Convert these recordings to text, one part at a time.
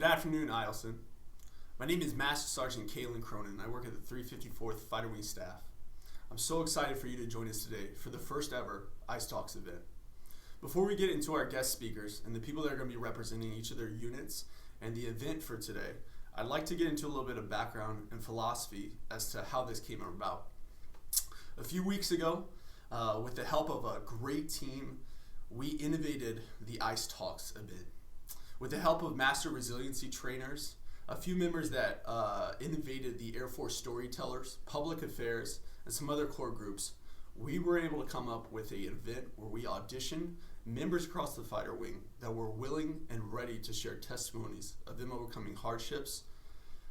Good afternoon, Eielson. My name is Master Sergeant Calin Cronin, and I work at the 354th Fighter Wing staff. I'm so excited for you to join us today for the first ever IceTalks event. Before we get into our guest speakers and the people that are going to be representing each of their units and the event for today, I'd like to get into a little bit of background and philosophy as to how this came about. A few weeks ago, with the help of a great team, we innovated the IceTalks event. With the help of master resiliency trainers, a few members that innovated the Air Force storytellers, public affairs, and some other core groups, we were able to come up with an event where we auditioned members across the fighter wing that were willing and ready to share testimonies of them overcoming hardships,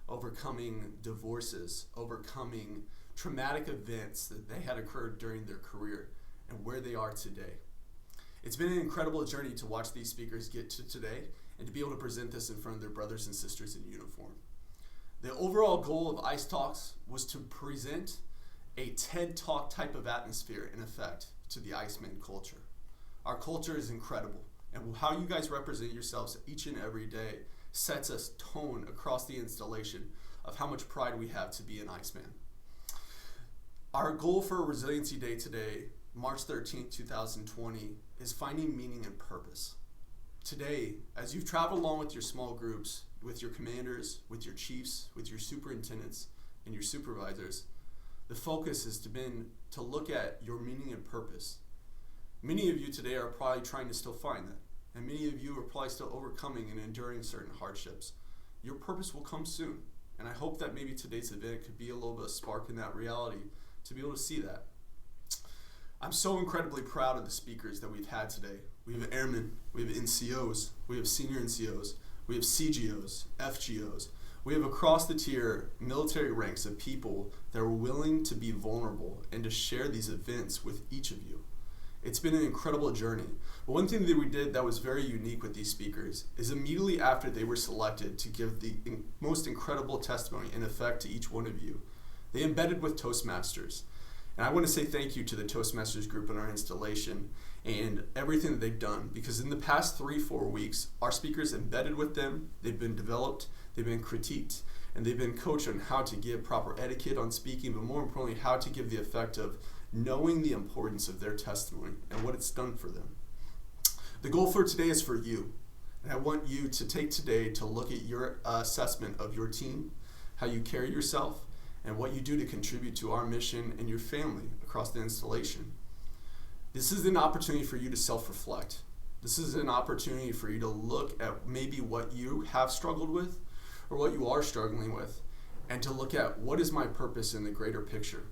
overcoming divorces, overcoming traumatic events that they had occurred during their career, and where they are today. It's been an incredible journey to watch these speakers get to today and to be able to present this in front of their brothers and sisters in uniform. The overall goal of IceTalks was to present a TED Talk type of atmosphere in effect to the Iceman culture. Our culture is incredible, and how you guys represent yourselves each and every day sets a tone across the installation of how much pride we have to be an Iceman. Our goal for Resiliency Day today, March 13th, 2020, is finding meaning and purpose. Today, as you've traveled along with your small groups, with your commanders, with your chiefs, with your superintendents, and your supervisors, the focus has been to look at your meaning and purpose. Many of you today are probably trying to still find that, and many of you are probably still overcoming and enduring certain hardships. Your purpose will come soon, and I hope that maybe today's event could be a little bit of spark in that reality to be able to see that. I'm so incredibly proud of the speakers that we've had today. We have airmen, we have NCOs, we have senior NCOs, we have CGOs, FGOs. We have across the tier military ranks of people that are willing to be vulnerable and to share these events with each of you. It's been an incredible journey. But one thing that we did that was very unique with these speakers is immediately after they were selected to give the most incredible testimony in effect to each one of you, they embedded with Toastmasters. And I want to say thank you to the Toastmasters group in our installation and everything that they've done, because in the past 3-4 weeks, our speakers embedded with them, they've been developed, they've been critiqued, and they've been coached on how to give proper etiquette on speaking, but more importantly, how to give the effect of knowing the importance of their testimony and what it's done for them. The goal for today is for you, and I want you to take today to look at your assessment of your team, how you carry yourself, and what you do to contribute to our mission and your family across the installation. This is an opportunity for you to self-reflect. This is an opportunity for you to look at maybe what you have struggled with or what you are struggling with, and to look at what is my purpose in the greater picture.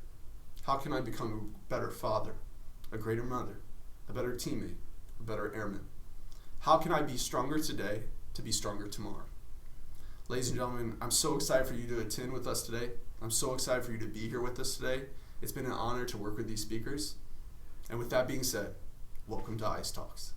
How can I become a better father, a greater mother, a better teammate, a better airman? How can I be stronger today to be stronger tomorrow? Ladies and gentlemen, I'm so excited for you to attend with us today. I'm so excited for you to be here with us today. It's been an honor to work with these speakers. And with that being said, welcome to IceTalks.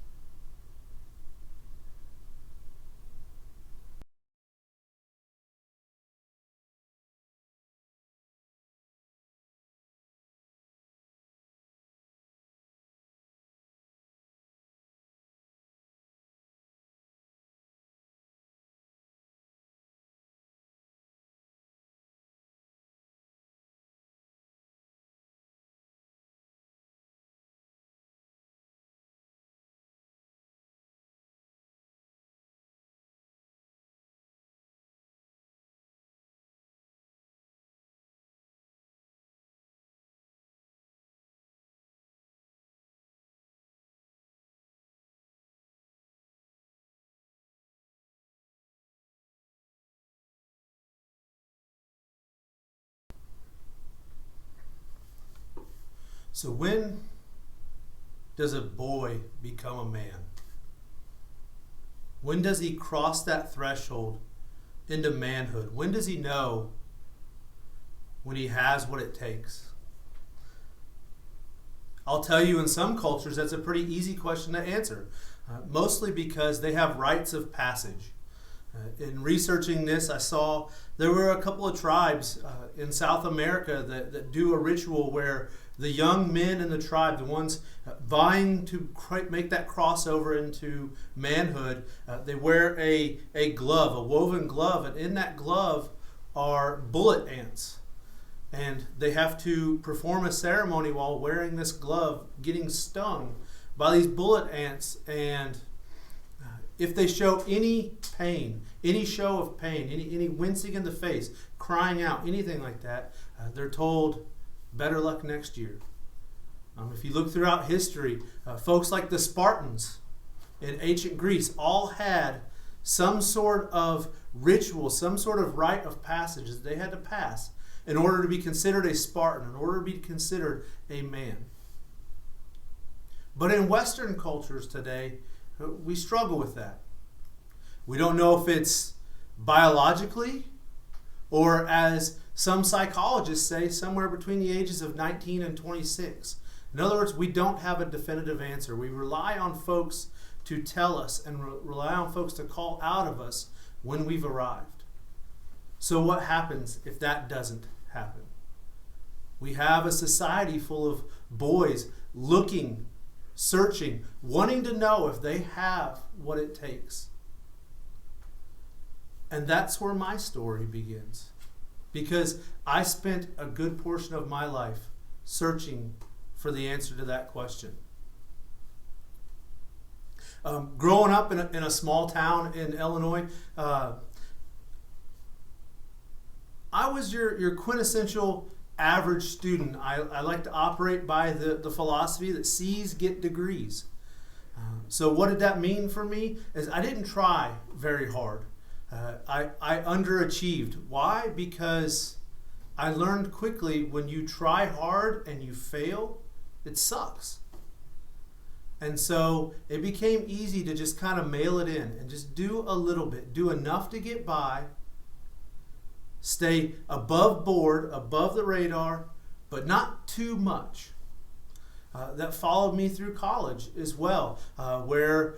So when does a boy become a man? When does he cross that threshold into manhood? When does he know when he has what it takes? I'll tell you, in some cultures, that's a pretty easy question to answer, mostly because they have rites of passage. In researching this, I saw there were a couple of tribes in South America that do a ritual where the young men in the tribe, the ones vying to make that crossover into manhood, they wear a glove, a woven glove, and in that glove are bullet ants. And they have to perform a ceremony while wearing this glove, getting stung by these bullet ants. And if they show any pain, any show of pain, any wincing in the face, crying out, anything like that, they're told, better luck next year. If you look throughout history, folks like the Spartans in ancient Greece all had some sort of ritual, some sort of rite of passage that they had to pass in order to be considered a Spartan, in order to be considered a man. But in Western cultures today, we struggle with that. We don't know if it's biologically or, as some psychologists say, somewhere between the ages of 19 and 26. In other words, we don't have a definitive answer. We rely on folks to tell us and rely on folks to call out of us when we've arrived. So what happens if that doesn't happen? We have a society full of boys looking, searching, wanting to know if they have what it takes. And that's where my story begins. Because I spent a good portion of my life searching for the answer to that question. Growing up in a small town in Illinois, I was your quintessential average student. I like to operate by the philosophy that C's get degrees. So what did that mean for me? Is I didn't try very hard. I underachieved. Why? Because I learned quickly when you try hard and you fail, it sucks. And so it became easy to just kind of mail it in and just do a little bit, do enough to get by, stay above board, above the radar, but not too much. That followed me through college as well, where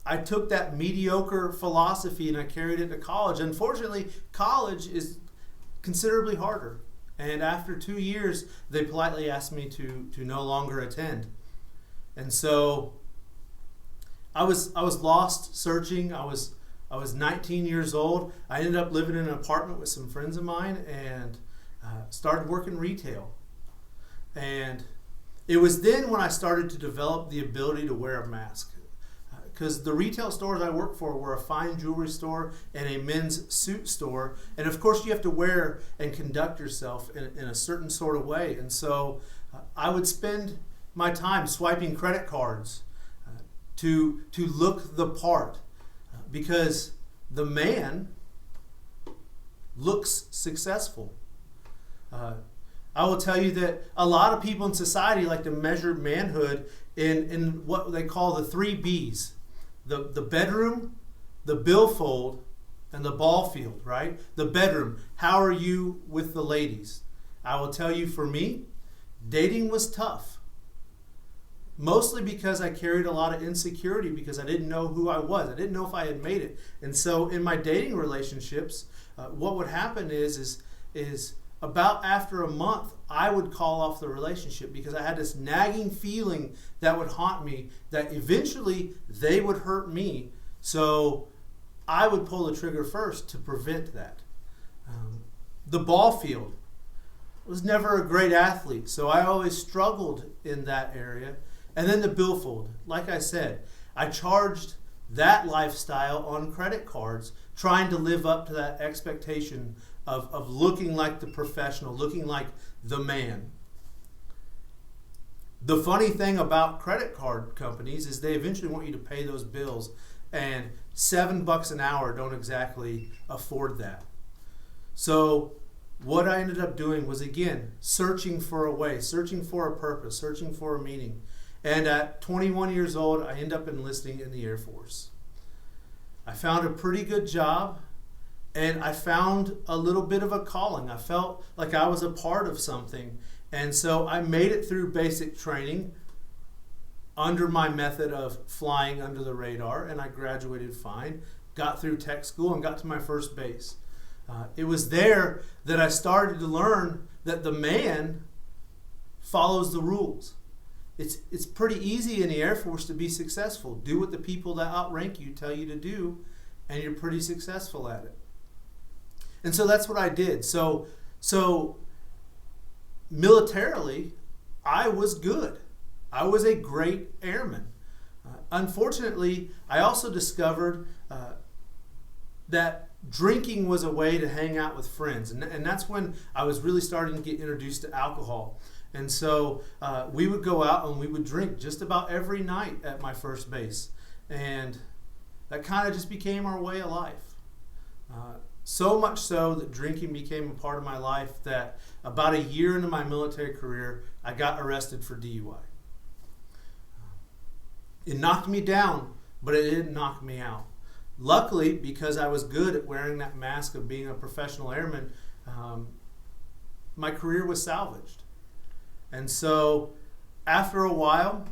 I took that mediocre philosophy and I carried it to college. Unfortunately, college is considerably harder. And after 2 years, they politely asked me to no longer attend. And so I was lost searching. I was 19 years old. I ended up living in an apartment with some friends of mine and started working retail. And it was then when I started to develop the ability to wear a mask. Because the retail stores I worked for were a fine jewelry store and a men's suit store. And of course you have to wear and conduct yourself in a certain sort of way. And so I would spend my time swiping credit cards to look the part. Because the man looks successful. I will tell you that a lot of people in society like to measure manhood in what they call the 3 B's. The bedroom, the billfold, and the ball field, right? The bedroom, how are you with the ladies? I will tell you, for me, dating was tough. Mostly because I carried a lot of insecurity because I didn't know who I was. I didn't know if I had made it. And so in my dating relationships, what would happen is about after a month, I would call off the relationship because I had this nagging feeling that would haunt me that eventually they would hurt me. So I would pull the trigger first to prevent that. The ball field. I was never a great athlete, so I always struggled in that area. And then the billfold. Like I said, I charged that lifestyle on credit cards, trying to live up to that expectation of looking like the professional, looking like the man. The funny thing about credit card companies is they eventually want you to pay those bills, and $7 an hour don't exactly afford that. So what I ended up doing was, again, searching for a way, searching for a purpose, searching for a meaning. And at 21 years old, I ended up enlisting in the Air Force. I found a pretty good job, and I found a little bit of a calling. I felt like I was a part of something. And so I made it through basic training under my method of flying under the radar, and I graduated fine, got through tech school, and got to my first base. It was there that I started to learn that the man follows the rules. It's pretty easy in the Air Force to be successful. Do what the people that outrank you tell you to do, and you're pretty successful at it. And so that's what I did. So militarily, I was good. I was a great airman. Unfortunately, I also discovered that drinking was a way to hang out with friends. And that's when I was really starting to get introduced to alcohol. And so we would go out and we would drink just about every night at my first base. And that kind of just became our way of life. So much so that drinking became a part of my life that about a year into my military career, I got arrested for DUI. It knocked me down, but it didn't knock me out. Luckily, because I was good at wearing that mask of being a professional airman, my career was salvaged. And so after a while,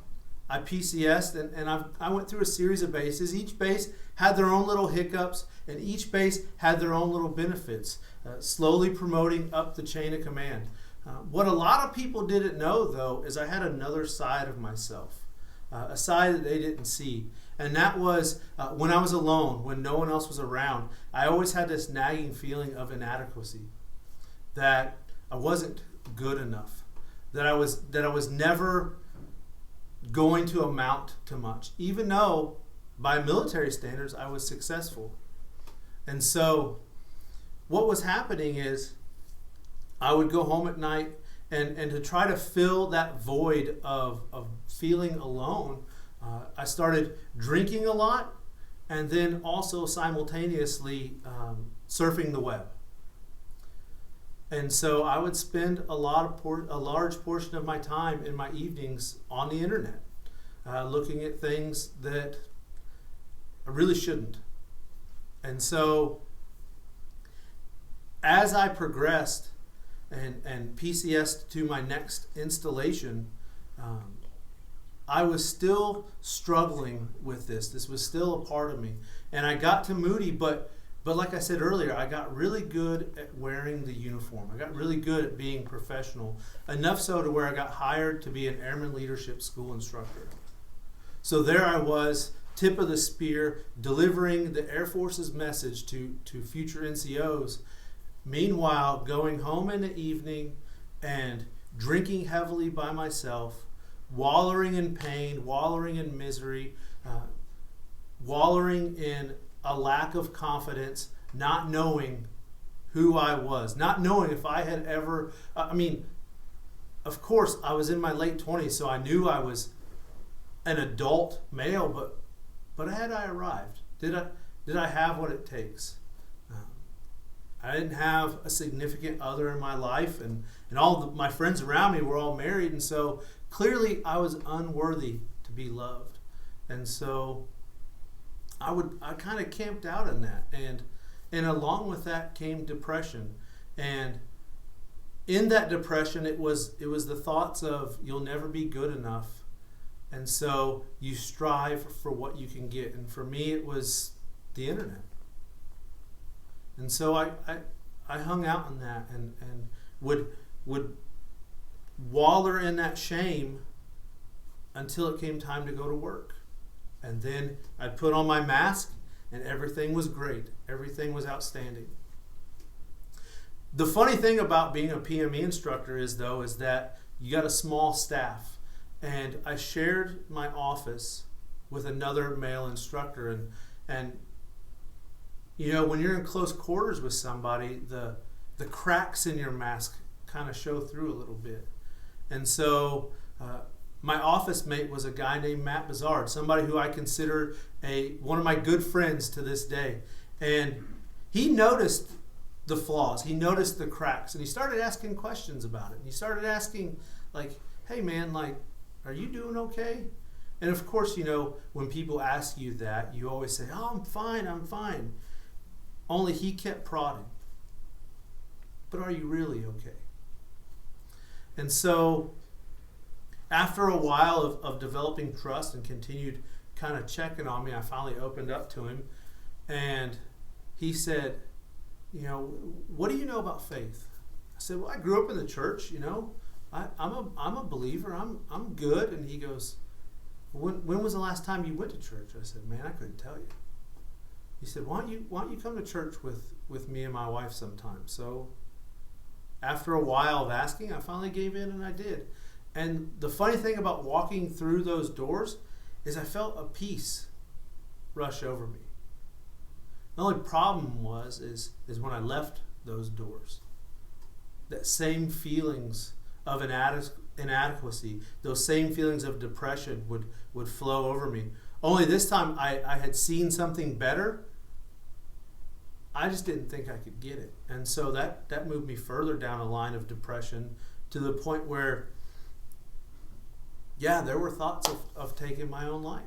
I PCS'd and I went through a series of bases. Each base had their own little hiccups, and each base had their own little benefits, slowly promoting up the chain of command. What a lot of people didn't know, though, is I had another side of myself, a side that they didn't see. And that was when I was alone, when no one else was around, I always had this nagging feeling of inadequacy, that I wasn't good enough, that I was never going to amount to much, even though by military standards I was successful. And so what was happening is I would go home at night and to try to fill that void of feeling alone, I started drinking a lot and then also simultaneously surfing the web. And so I would spend a large portion of my time in my evenings on the internet, looking at things that I really shouldn't. And so as I progressed and PCS'd to my next installation, I was still struggling with this. This was still a part of me. And I got to Moody, but like I said earlier, I got really good at wearing the uniform. I got really good at being professional, enough so to where I got hired to be an Airman Leadership School instructor. So there I was, tip of the spear, delivering the Air Force's message to future NCOs. Meanwhile, going home in the evening and drinking heavily by myself, wallowing in pain, wallowing in misery, wallowing in a lack of confidence, not knowing who I was, not knowing if I had ever, of course, I was in my late 20s, so I knew I was an adult male, but had I arrived? Did I have what it takes? I didn't have a significant other in my life, and all my friends around me were all married, and so clearly I was unworthy to be loved. And so I kind of camped out in that, and along with that came depression. And in that depression, it was the thoughts of you'll never be good enough, and so you strive for what you can get. And for me, it was the internet. And so I hung out in that and would waller in that shame until it came time to go to work. And then I'd put on my mask and everything was great. Everything was outstanding. The funny thing about being a PME instructor is that you got a small staff. And I shared my office with another male instructor, and you know, when you're in close quarters with somebody, the cracks in your mask kind of show through a little bit. And so my office mate was a guy named Matt Bizard, somebody who I consider one of my good friends to this day. And he noticed the flaws, he noticed the cracks, and he started asking questions about it. And he started asking, like, hey man, like, are you doing okay? And of course, you know, when people ask you that, you always say, oh, I'm fine. Only he kept prodding. But are you really okay? And so after a while of developing trust and continued kind of checking on me, I finally opened up to him. And he said, you know, what do you know about faith? I said, well, I grew up in the church, you know. I'm a believer. I'm good. And he goes, when was the last time you went to church? I said, man, I couldn't tell you. He said, why don't you come to church with me and my wife sometime? So after a while of asking, I finally gave in and I did. And the funny thing about walking through those doors is I felt a peace rush over me. The only problem is when I left those doors. That same feelings of inadequacy, those same feelings of depression would flow over me. Only this time I had seen something better. I just didn't think I could get it. And so that moved me further down a line of depression to the point where, yeah, there were thoughts of taking my own life.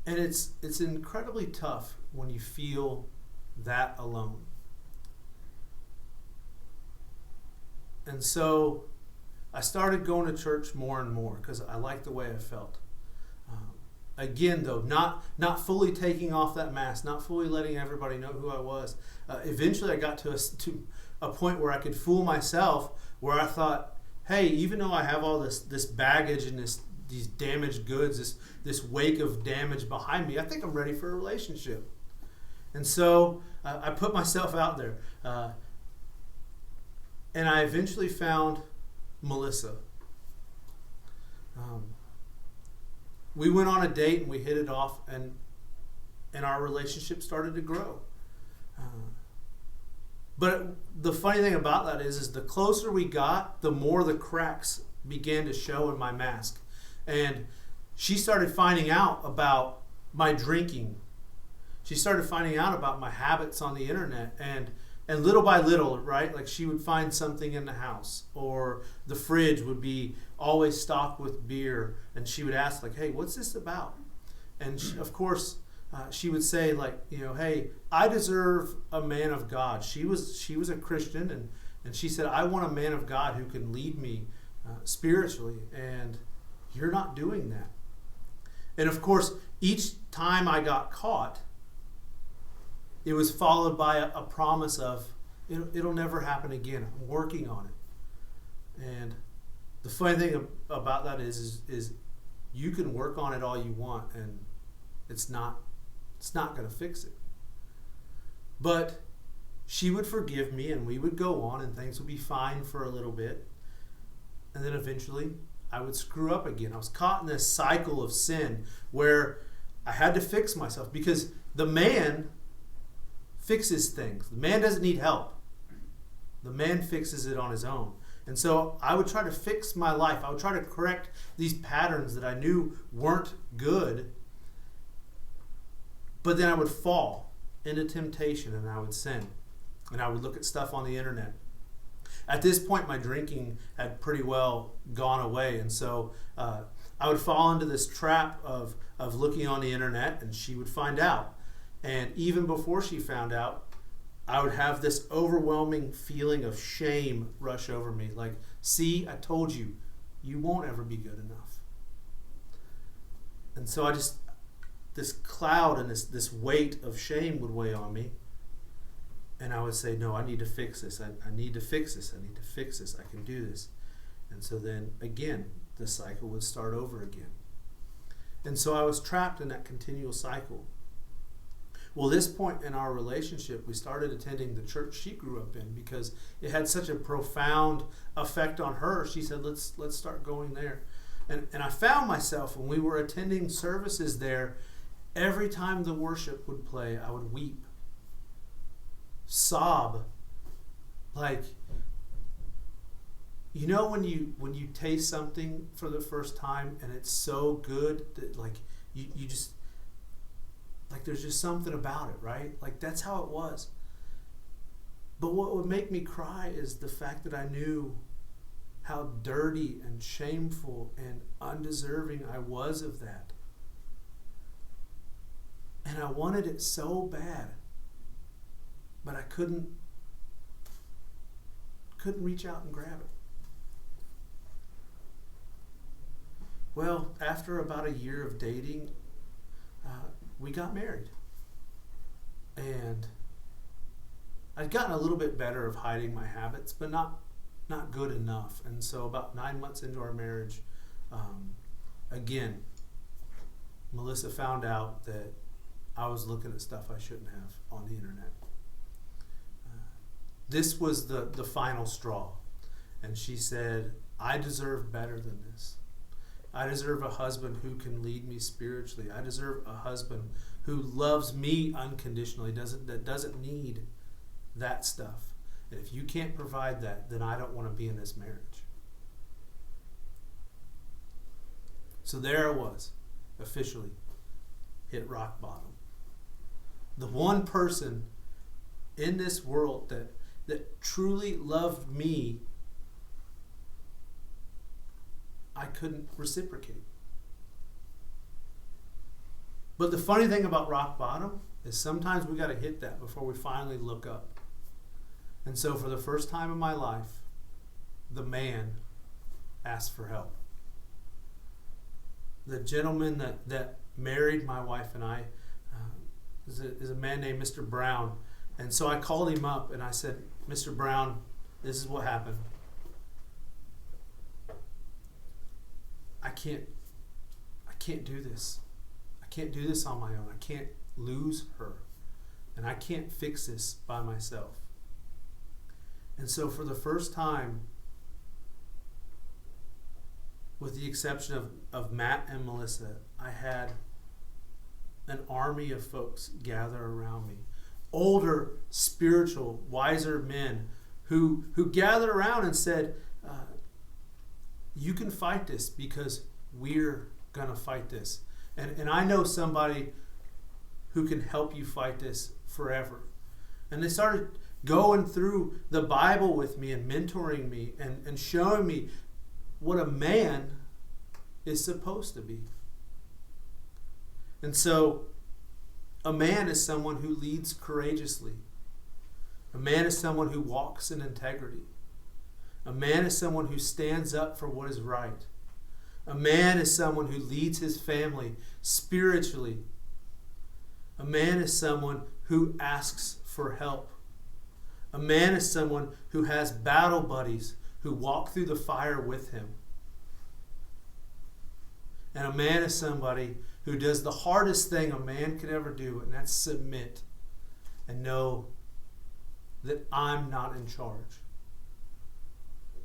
And it's incredibly tough when you feel that alone. And so I started going to church more and more because I liked the way I felt. Again, though, not fully taking off that mask, not fully letting everybody know who I was. Eventually, I got to a point where I could fool myself, where I thought, hey, even though I have all this baggage and these damaged goods, this wake of damage behind me, I think I'm ready for a relationship. And so I put myself out there. And I eventually found Melissa. We went on a date and we hit it off, and our relationship started to grow. But the funny thing about that is the closer we got, the more the cracks began to show in my mask. And she started finding out about my drinking. She started finding out about my habits on the internet, and little by little, right? Like she would find something in the house, or the fridge would be always stocked with beer, and she would ask, like, hey, what's this about? And she, of course, she would say, like, hey, I deserve a man of God. She was a Christian, and she said, I want a man of God who can lead me spiritually, and you're not doing that. And of course, each time I got caught, it was followed by a promise of, it'll never happen again. I'm working on it. And the funny thing about that is you can work on it all you want, and it's not going to fix it. But she would forgive me, and we would go on, and things would be fine for a little bit. And then eventually, I would screw up again. I was caught in this cycle of sin where I had to fix myself, because the man fixes things. The man doesn't need help. The man fixes it on his own. And so I would try to fix my life. I would try to correct these patterns that I knew weren't good. But then I would fall into temptation, and I would sin. And I would look at stuff on the internet. At this point, my drinking had pretty well gone away. And so I would fall into this trap of looking on the internet, and she would find out. And even before she found out, I would have this overwhelming feeling of shame rush over me. Like, see, I told you, you won't ever be good enough. And so this cloud and this weight of shame would weigh on me. And I would say, no, I need to fix this. I need to fix this. I need to fix this. I can do this. And so then, again, the cycle would start over again. And so I was trapped in that continual cycle. Well, this point in our relationship, we started attending the church she grew up in because it had such a profound effect on her. She said, let's start going there. And I found myself, when we were attending services there, every time the worship would play, I would weep, sob. Like, when you taste something for the first time and it's so good that like you just, like, there's just something about it, right? Like, that's how it was. But what would make me cry is the fact that I knew how dirty and shameful and undeserving I was of that. And I wanted it so bad, but I couldn't reach out and grab it. Well, after about a year of dating, we got married. And I'd gotten a little bit better of hiding my habits, but not good enough. And so about 9 months into our marriage, again, Melissa found out that I was looking at stuff I shouldn't have on the internet. This was the final straw. And she said, I deserve better than this. I deserve a husband who can lead me spiritually. I deserve a husband who loves me unconditionally, that doesn't need that stuff. And if you can't provide that, then I don't want to be in this marriage. So there I was, officially hit rock bottom. The one person in this world that truly loved me, I couldn't reciprocate. But the funny thing about rock bottom is sometimes we got to hit that before we finally look up. And so for the first time in my life, the man asked for help. The gentleman that married my wife and I is a man named Mr. Brown. And so I called him up and I said, Mr. Brown, this is what happened. I can't do this. I can't do this on my own. I can't lose her. And I can't fix this by myself. And so for the first time, with the exception of Matt and Melissa, I had an army of folks gather around me. Older, spiritual, wiser men who gathered around and said, you can fight this because we're going to fight this. And I know somebody who can help you fight this forever. And they started going through the Bible with me and mentoring me and showing me what a man is supposed to be. And so a man is someone who leads courageously. A man is someone who walks in integrity. A man is someone who stands up for what is right. A man is someone who leads his family spiritually. A man is someone who asks for help. A man is someone who has battle buddies who walk through the fire with him. And a man is somebody who does the hardest thing a man could ever do, and that's submit and know that I'm not in charge.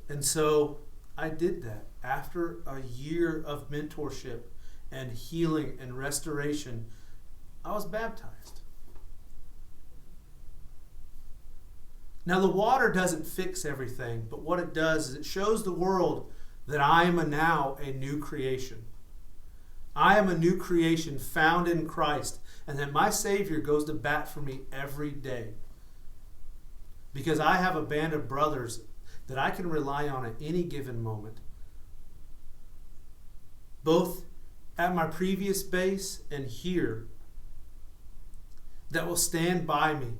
And so I did that. After a year of mentorship and healing and restoration, I was baptized. Now, the water doesn't fix everything, but what it does is it shows the world that I am now a new creation. I am a new creation found in Christ, and that my Savior goes to bat for me every day. Because I have a band of brothers that I can rely on at any given moment. Both at my previous base and here, that will stand by me.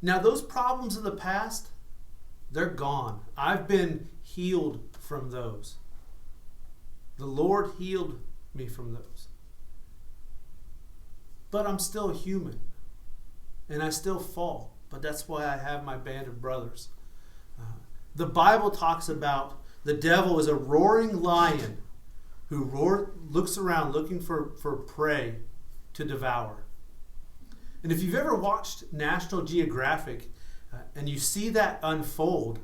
Now, those problems of the past, they're gone. I've been healed from those. The Lord healed me from those. But I'm still human. And I still fall. But that's why I have my band of brothers. The Bible talks about the devil is a roaring lion who looks around looking for prey to devour. And if you've ever watched National Geographic and you see that unfold,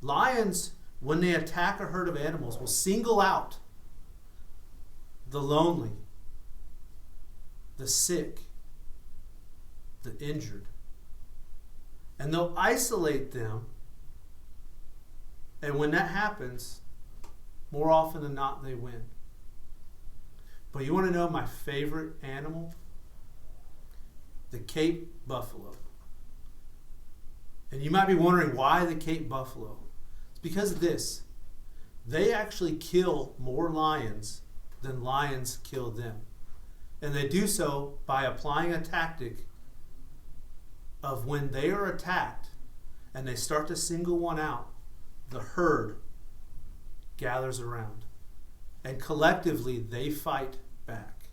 lions, when they attack a herd of animals, will single out the lonely, the sick, the injured. And they'll isolate them. And when that happens, more often than not, they win. But you want to know my favorite animal? The Cape buffalo. And you might be wondering why the Cape buffalo. It's because of this. They actually kill more lions than lions kill them. And they do so by applying a tactic of when they are attacked and they start to single one out, the herd gathers around. And collectively, they fight back.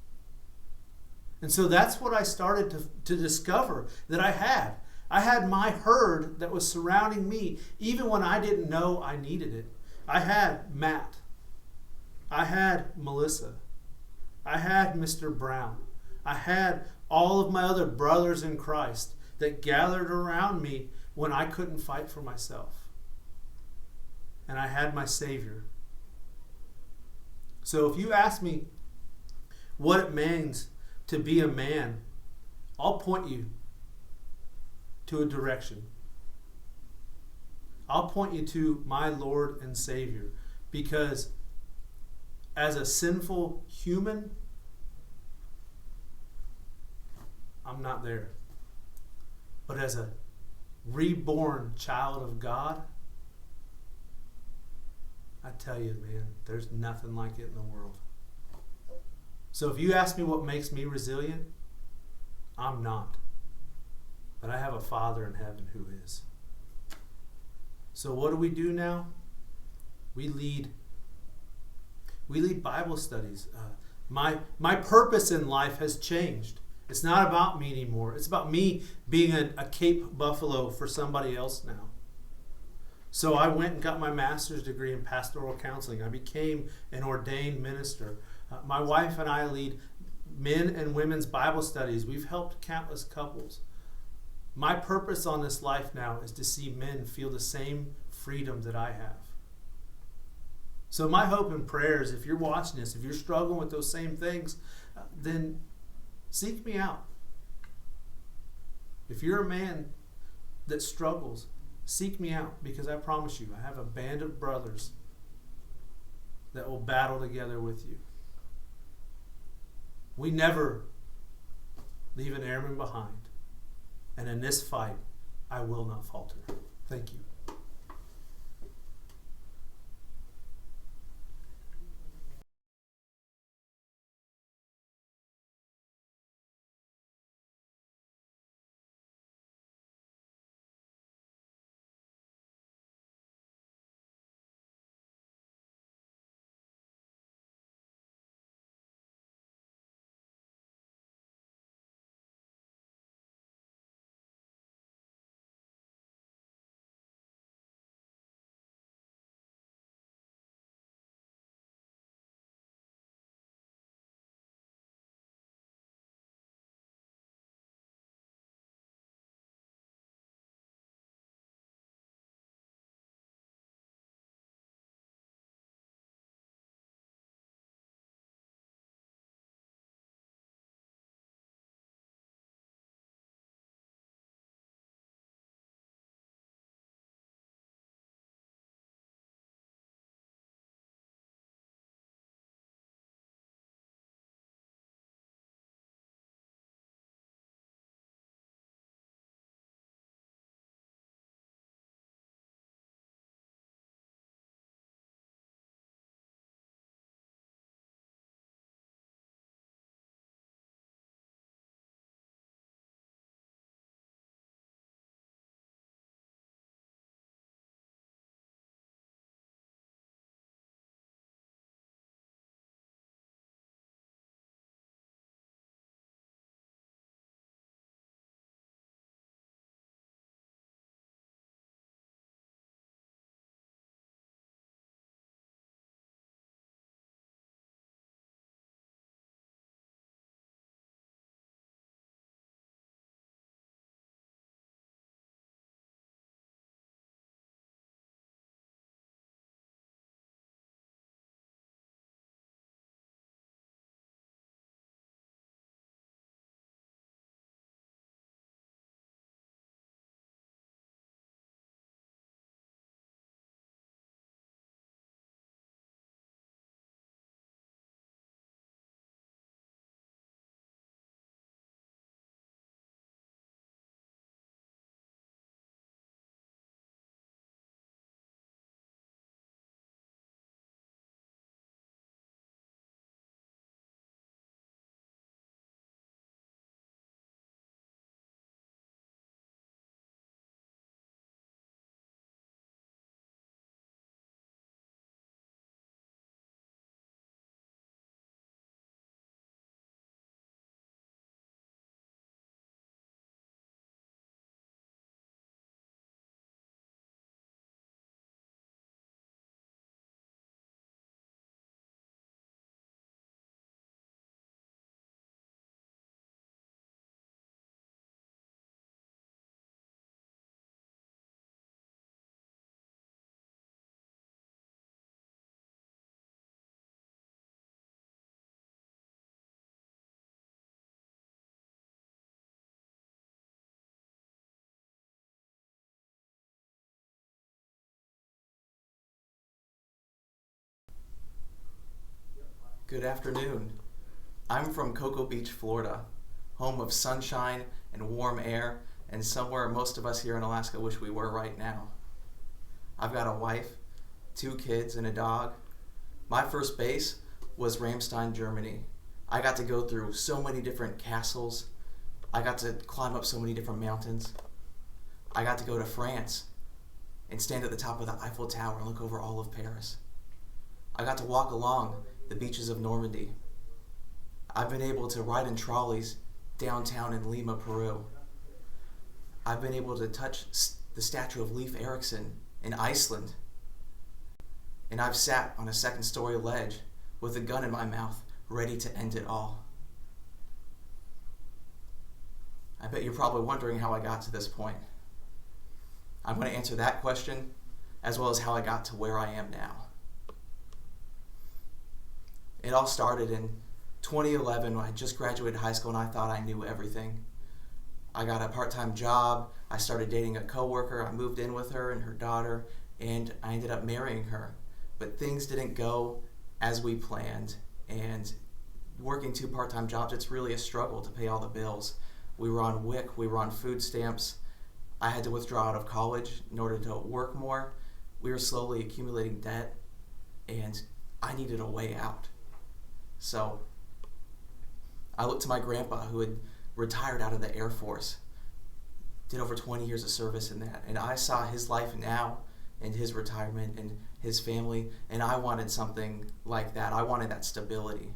And so that's what I started to discover that I had. I had my herd that was surrounding me even when I didn't know I needed it. I had Matt. I had Melissa. I had Mr. Brown. I had all of my other brothers in Christ that gathered around me when I couldn't fight for myself. And I had my Savior. So if you ask me what it means to be a man, I'll point you to a direction. I'll point you to my Lord and Savior, because as a sinful human, I'm not there. But as a reborn child of God, I tell you, man, there's nothing like it in the world. So if you ask me what makes me resilient, I'm not. But I have a Father in heaven who is. So what do we do now? We lead Bible studies. My purpose in life has changed. It's not about me anymore. It's about me being a Cape Buffalo for somebody else now. So I went and got my master's degree in pastoral counseling. I became an ordained minister. My wife and I lead men and women's Bible studies. We've helped countless couples. My purpose on this life now is to see men feel the same freedom that I have. So my hope and prayer is, if you're watching this, if you're struggling with those same things, then seek me out. If you're a man that struggles, seek me out, because I promise you, I have a band of brothers that will battle together with you. We never leave an airman behind. And in this fight, I will not falter. Thank you. Good afternoon. I'm from Cocoa Beach, Florida, home of sunshine and warm air, and somewhere most of us here in Alaska wish we were right now. I've got a wife, 2 kids, and a dog. My first base was Ramstein, Germany. I got to go through so many different castles. I got to climb up so many different mountains. I got to go to France and stand at the top of the Eiffel Tower and look over all of Paris. I got to walk along the beaches of Normandy. I've been able to ride in trolleys downtown in Lima, Peru. I've been able to touch the statue of Leif Erikson in Iceland. And I've sat on a 2nd-story ledge with a gun in my mouth, ready to end it all. I bet you're probably wondering how I got to this point. I'm going to answer that question, as well as how I got to where I am now. It all started in 2011 when I just graduated high school and I thought I knew everything. I got a part-time job, I started dating a coworker, I moved in with her and her daughter, and I ended up marrying her. But things didn't go as we planned, and working 2 part-time jobs, it's really a struggle to pay all the bills. We were on WIC, we were on food stamps. I had to withdraw out of college in order to work more. We were slowly accumulating debt, and I needed a way out. So I looked to my grandpa, who had retired out of the Air Force, did over 20 years of service in that, and I saw his life now and his retirement and his family, and I wanted something like that. I wanted that stability.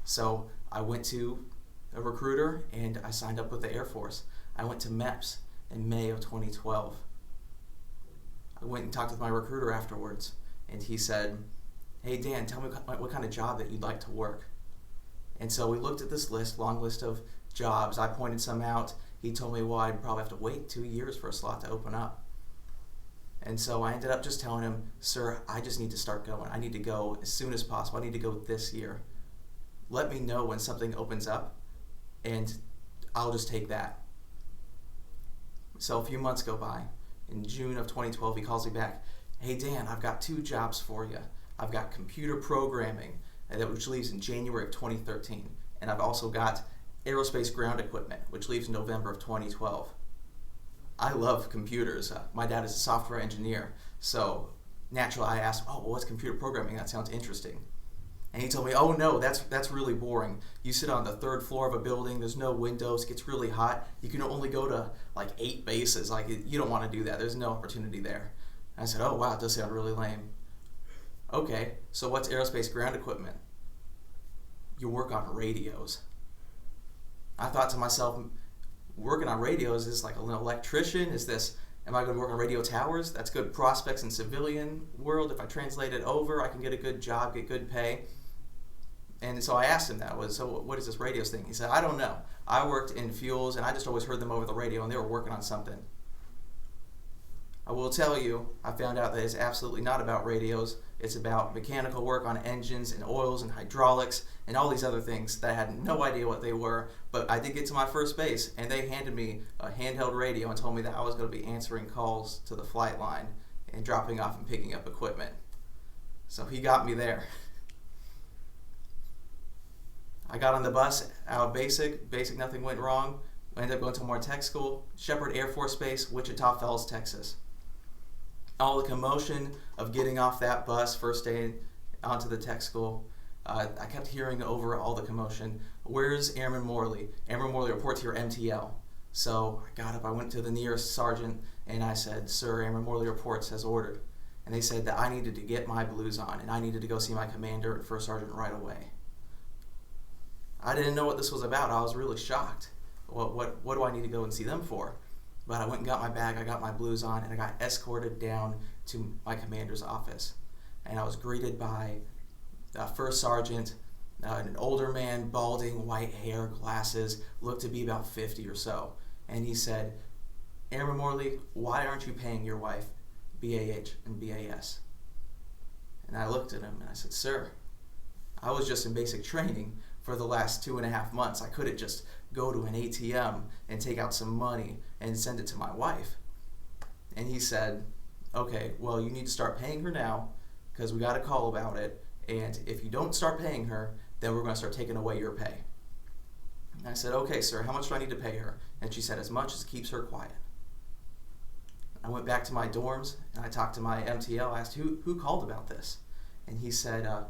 So I went to a recruiter and I signed up with the Air Force. I went to MEPS in May of 2012. I went and talked with my recruiter afterwards, and he said, "Hey Dan, tell me what kind of job that you'd like to work." And so we looked at this list, long list of jobs. I pointed some out. He told me, well, I'd probably have to wait 2 years for a slot to open up. And so I ended up just telling him, "Sir, I just need to start going. I need to go as soon as possible. I need to go this year. Let me know when something opens up, and I'll just take that." So a few months go by. In June of 2012, he calls me back. "Hey Dan, I've got 2 jobs for you. I've got computer programming, which leaves in January of 2013. And I've also got aerospace ground equipment, which leaves in November of 2012. I love computers. My dad is a software engineer. So naturally I asked, "Oh, well, what's computer programming? That sounds interesting." And he told me, "Oh no, that's really boring. You sit on the 3rd floor of a building, there's no windows, it gets really hot. You can only go to like 8 bases. You don't want to do that. There's no opportunity there." And I said, "Oh wow, it does sound really lame." "Okay, so what's aerospace ground equipment?" "You work on radios." I thought to myself, working on radios is like an electrician? Am I going to work on radio towers? That's good prospects in civilian world. If I translate it over, I can get a good job, get good pay. And so I asked him so what is this radios thing? He said, "I don't know. I worked in fuels and I just always heard them over the radio and they were working on something." I will tell you, I found out that it's absolutely not about radios. It's about mechanical work on engines and oils and hydraulics and all these other things that I had no idea what they were. But I did get to my first base and they handed me a handheld radio and told me that I was going to be answering calls to the flight line and dropping off and picking up equipment. So he got me there. I got on the bus out of basic, nothing went wrong. I ended up going to more tech school, Shepherd Air Force Base, Wichita Falls, Texas. All the commotion of getting off that bus first day onto the tech school, I kept hearing over all the commotion, "Where's Airman Morley? Airman Morley, report to your MTL." So I got up, I went to the nearest sergeant, and I said, "Sir, Airman Morley reports as ordered." And they said that I needed to get my blues on, and I needed to go see my commander and first sergeant right away. I didn't know what this was about. I was really shocked. What do I need to go and see them for? But I went and got my bag, I got my blues on, and I got escorted down to my commander's office. And I was greeted by first sergeant, an older man, balding, white hair, glasses, looked to be about 50 or so. And he said, "Airman Morley, why aren't you paying your wife BAH and BAS?" And I looked at him and I said, "Sir, I was just in basic training for the last 2.5 months. I couldn't just go to an ATM and take out some money and send it to my wife." And he said, "Okay, well, you need to start paying her now because we got a call about it, and if you don't start paying her, then we're going to start taking away your pay. And I said, okay, sir, how much do I need to pay her? And she said, as much as keeps her quiet. I went back to my dorms, and I talked to my MTL. I asked, who called about this? And he said, a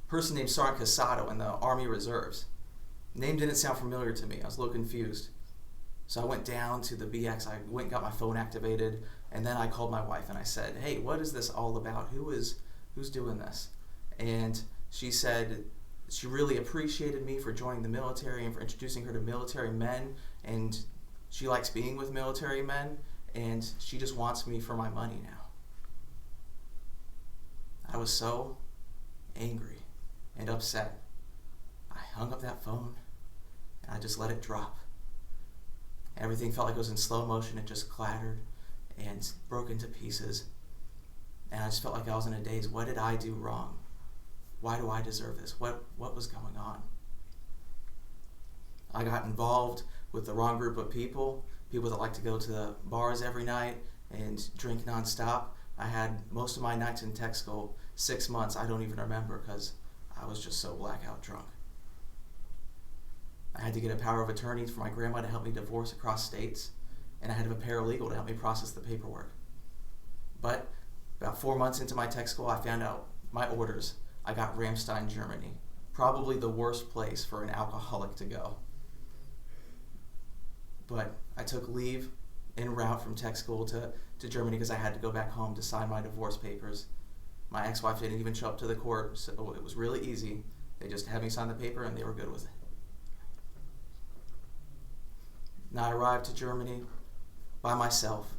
person named Sergeant Casado in the Army Reserves. Name didn't sound familiar to me. I was a little confused. So I went down to the BX. I went and got my phone activated, and then I called my wife, and I said, hey, what is this all about? Who's doing this? And she said she really appreciated me for joining the military and for introducing her to military men, and she likes being with military men, and she just wants me for my money now. I was so angry and upset. I hung up that phone, and I just let it drop. Everything felt like it was in slow motion. It just clattered and broke into pieces. And I just felt like I was in a daze. What did I do wrong? Why do I deserve this? What was going on? I got involved with the wrong group of people that like to go to the bars every night and drink nonstop. I had most of my nights in tech school, 6 months, I don't even remember because I was just so blackout drunk. I had to get a power of attorney for my grandma to help me divorce across states, and I had to have a paralegal to help me process the paperwork. But about 4 months into my tech school, I found out my orders. I got Ramstein, Germany, probably the worst place for an alcoholic to go. But I took leave en route from tech school to Germany because I had to go back home to sign my divorce papers. My ex-wife didn't even show up to the court, so it was really easy. They just had me sign the paper and they were good with it. Now I arrived to Germany by myself.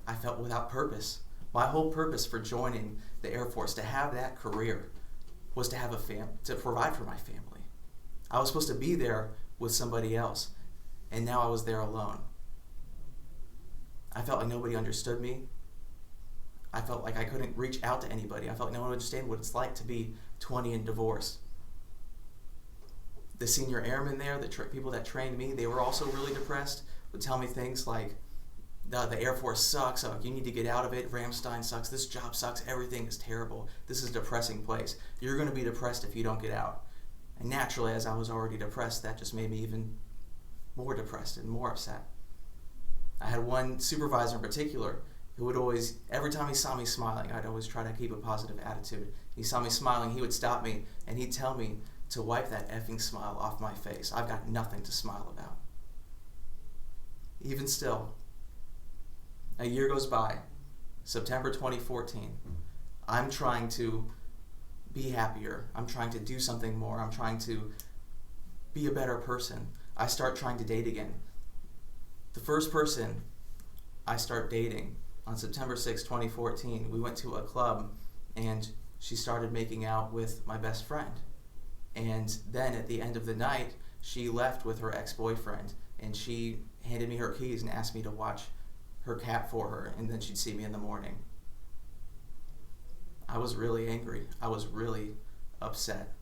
I felt without purpose. My whole purpose for joining the Air Force, to have that career, was to have to provide for my family. I was supposed to be there with somebody else, and now I was there alone. I felt like nobody understood me. I felt like I couldn't reach out to anybody. I felt like no one would understand what it's like to be 20 and divorced. The senior airmen there, the people that trained me, they were also really depressed, would tell me things like, the Air Force sucks, you need to get out of it, Ramstein sucks, this job sucks, everything is terrible, this is a depressing place. You're going to be depressed if you don't get out. And naturally, as I was already depressed, that just made me even more depressed and more upset. I had one supervisor in particular who would always, every time he saw me smiling, I'd always try to keep a positive attitude. He saw me smiling, he would stop me, and he'd tell me to wipe that effing smile off my face. I've got nothing to smile about. Even still, a year goes by, September 2014. I'm trying to be happier. I'm trying to do something more. I'm trying to be a better person. I start trying to date again. The first person I start dating on September 6, 2014, we went to a club and she started making out with my best friend. And then at the end of the night, she left with her ex-boyfriend and she handed me her keys and asked me to watch her cat for her, and then she'd see me in the morning. I was really angry. I was really upset.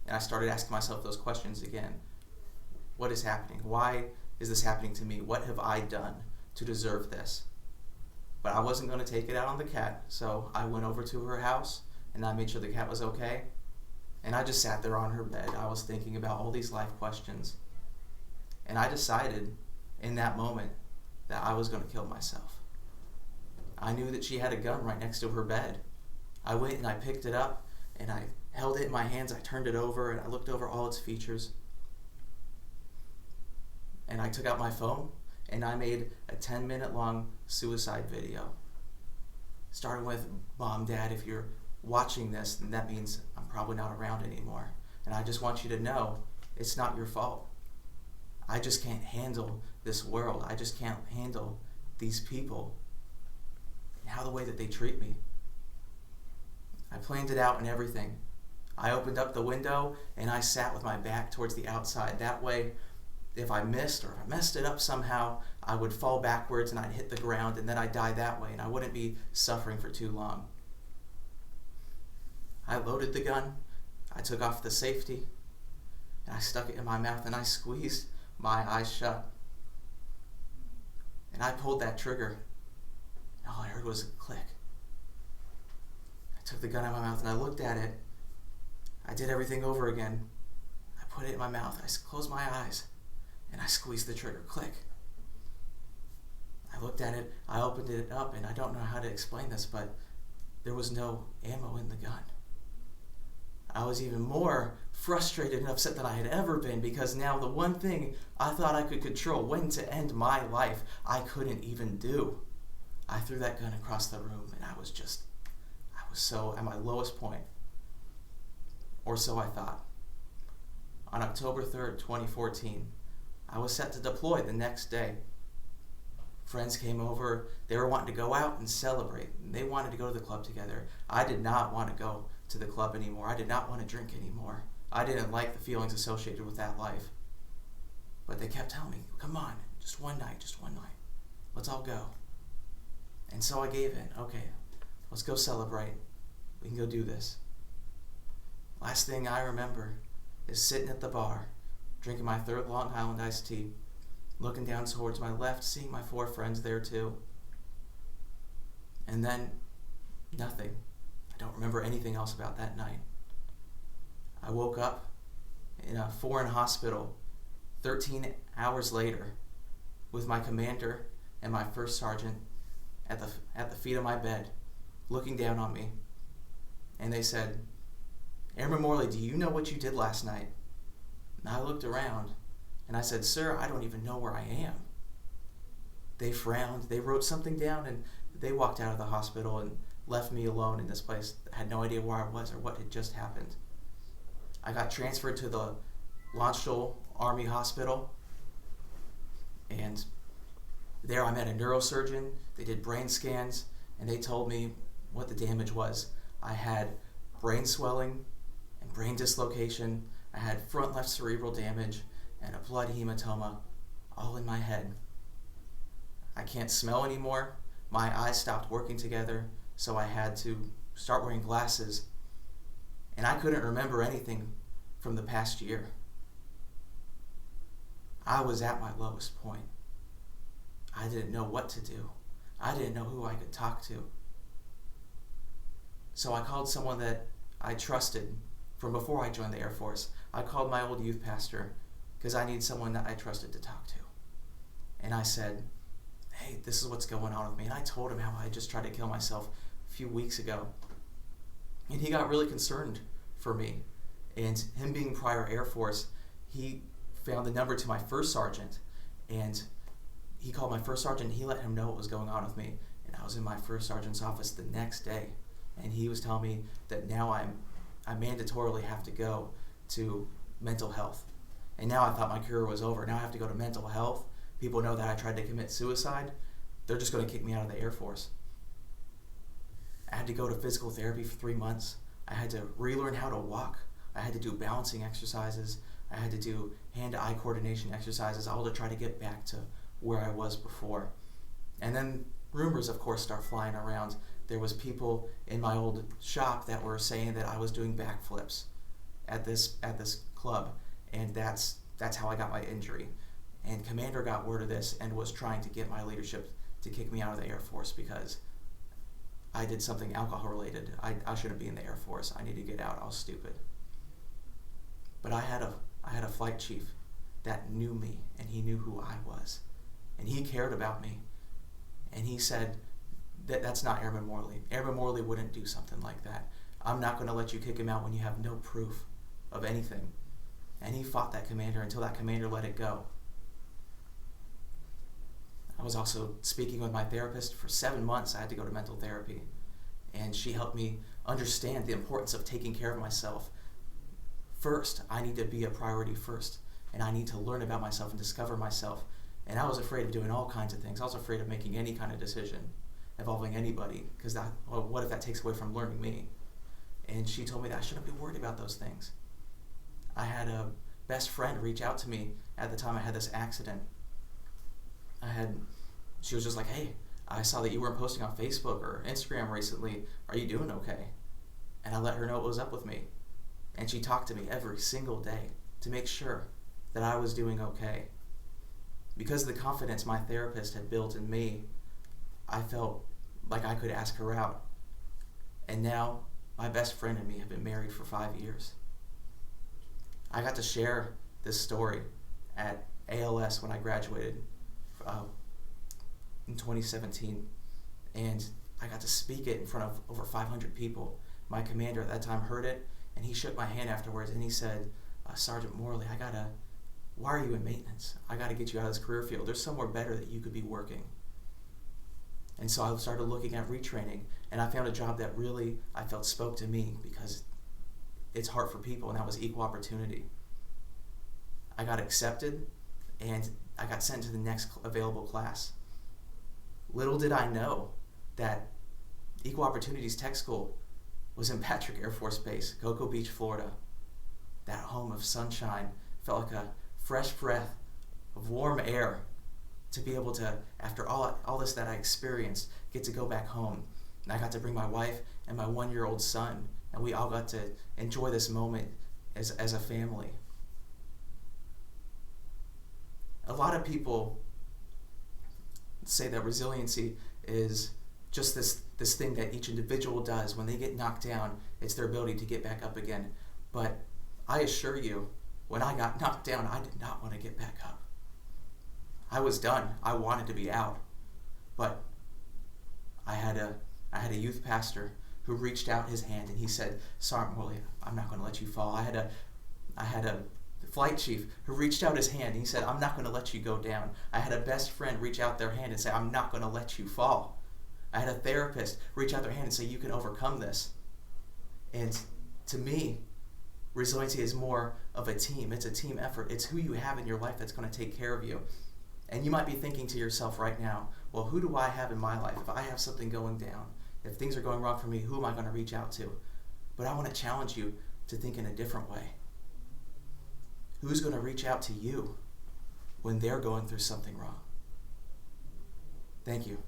And I started asking myself those questions again. What is happening? Why is this happening to me? What have I done to deserve this? But I wasn't going to take it out on the cat, so I went over to her house and I made sure the cat was okay. And I just sat there on her bed. I was thinking about all these life questions. And I decided in that moment that I was going to kill myself. I knew that she had a gun right next to her bed. I went and I picked it up and I held it in my hands. I turned it over and I looked over all its features. And I took out my phone and I made a 10-minute long suicide video. Starting with, Mom, Dad, if you're watching this, then that means I'm probably not around anymore. And I just want you to know it's not your fault. I just can't handle this world. I just can't handle these people and how the way that they treat me. I planned it out and everything. I opened up the window and I sat with my back towards the outside. That way, if I missed or if I messed it up somehow, I would fall backwards and I'd hit the ground and then I'd die that way and I wouldn't be suffering for too long. I loaded the gun, I took off the safety, and I stuck it in my mouth and I squeezed my eyes shut. And I pulled that trigger, and all I heard was a click. I took the gun out of my mouth and I looked at it. I did everything over again. I put it in my mouth. I closed my eyes and I squeezed the trigger. Click. I looked at it. I opened it up, and I don't know how to explain this, but there was no ammo in the gun. I was even more frustrated and upset than I had ever been, because now the one thing I thought I could control, when to end my life, I couldn't even do. I threw that gun across the room, and I was so at my lowest point. Or so I thought. On October 3rd, 2014, I was set to deploy the next day. Friends came over. They were wanting to go out and celebrate. They wanted to go to the club together. I did not want to go to the club anymore. I did not want to drink anymore. I didn't like the feelings associated with that life. But they kept telling me, come on, just one night. Let's all go. And so I gave in. Okay, let's go celebrate. We can go do this. Last thing I remember is sitting at the bar, drinking my third Long Island iced tea, looking down towards my left, seeing my 4 friends there too. And then, nothing. I don't remember anything else about that night. I woke up in a foreign hospital 13 hours later with my commander and my first sergeant at the feet of my bed, looking down on me. And they said, Airman Morley, do you know what you did last night? And I looked around and I said, sir, I don't even know where I am. They frowned, they wrote something down, and they walked out of the hospital and left me alone in this place. I had no idea where I was or what had just happened. I got transferred to the Launchel Army Hospital, and there I met a neurosurgeon. They did brain scans, and they told me what the damage was. I had brain swelling and brain dislocation. I had front left cerebral damage and a blood hematoma, all in my head. I can't smell anymore. My eyes stopped working together, so I had to start wearing glasses. And I couldn't remember anything from the past year. I was at my lowest point. I didn't know what to do. I didn't know who I could talk to. So I called someone that I trusted from before I joined the Air Force. I called my old youth pastor because I need someone that I trusted to talk to. And I said, hey, this is what's going on with me. And I told him how I just tried to kill myself a few weeks ago. And he got really concerned for me. And him being prior Air Force, he found the number to my first sergeant. And he called my first sergeant and he let him know what was going on with me. And I was in my first sergeant's office the next day. And he was telling me that now I mandatorily have to go to mental health. And now I thought my career was over. Now I have to go to mental health. People know that I tried to commit suicide. They're just going to kick me out of the Air Force. I had to go to physical therapy for 3 months. I had to relearn how to walk. I had to do balancing exercises. I had to do hand-eye coordination exercises, all to try to get back to where I was before. And then rumors, of course, start flying around. There was people in my old shop that were saying that I was doing backflips at this club, and that's how I got my injury. And Commander got word of this and was trying to get my leadership to kick me out of the Air Force because I did something alcohol related. I shouldn't be in the Air Force. I need to get out. I was stupid. But I had a flight chief that knew me, and he knew who I was, and he cared about me. And he said, that's not Airman Morley. Airman Morley wouldn't do something like that. I'm not going to let you kick him out when you have no proof of anything. And he fought that commander until that commander let it go. I was also speaking with my therapist for 7 months. I had to go to mental therapy. And she helped me understand the importance of taking care of myself. First, I need to be a priority first. And I need to learn about myself and discover myself. And I was afraid of doing all kinds of things. I was afraid of making any kind of decision involving anybody, because what if that takes away from learning me? And she told me that I shouldn't be worried about those things. I had a best friend reach out to me at the time I had this accident. She was just like, hey, I saw that you weren't posting on Facebook or Instagram recently. Are you doing okay? And I let her know what was up with me. And she talked to me every single day to make sure that I was doing okay. Because of the confidence my therapist had built in me, I felt like I could ask her out. And now My best friend and me have been married for 5 years. I got to share this story at ALS when I graduated in 2017, and I got to speak it in front of over 500 people. My commander at that time heard it, and he shook my hand afterwards, and he said, Sergeant Morley, why are you in maintenance? I gotta get you out of this career field. There's somewhere better that you could be working. And so I started looking at retraining, and I found a job that really, I felt, spoke to me because it's hard for people, and that was equal opportunity. I got accepted, and I got sent to the next available class. Little did I know that Equal Opportunities Tech School was in Patrick Air Force Base, Cocoa Beach, Florida. That home of sunshine felt like a fresh breath of warm air to be able to, after all this that I experienced, get to go back home. And I got to bring my wife and my 1-year-old son, and we all got to enjoy this moment as a family. A lot of people say that resiliency is just this thing that each individual does. When they get knocked down, it's their ability to get back up again. But I assure you, when I got knocked down, I did not want to get back up. I was done. I wanted to be out. But I had a youth pastor who reached out his hand, and he said, Sergeant Morley, I'm not going to let you fall. I had a flight chief who reached out his hand, and he said, I'm not going to let you go down. I had a best friend reach out their hand and say, I'm not going to let you fall. I had a therapist reach out their hand and say, you can overcome this. And to me, resiliency is more of a team. It's a team effort. It's who you have in your life that's going to take care of you. And you might be thinking to yourself right now, well, who do I have in my life? If I have something going down, if things are going wrong for me, who am I going to reach out to? But I want to challenge you to think in a different way. Who's going to reach out to you when they're going through something wrong? Thank you.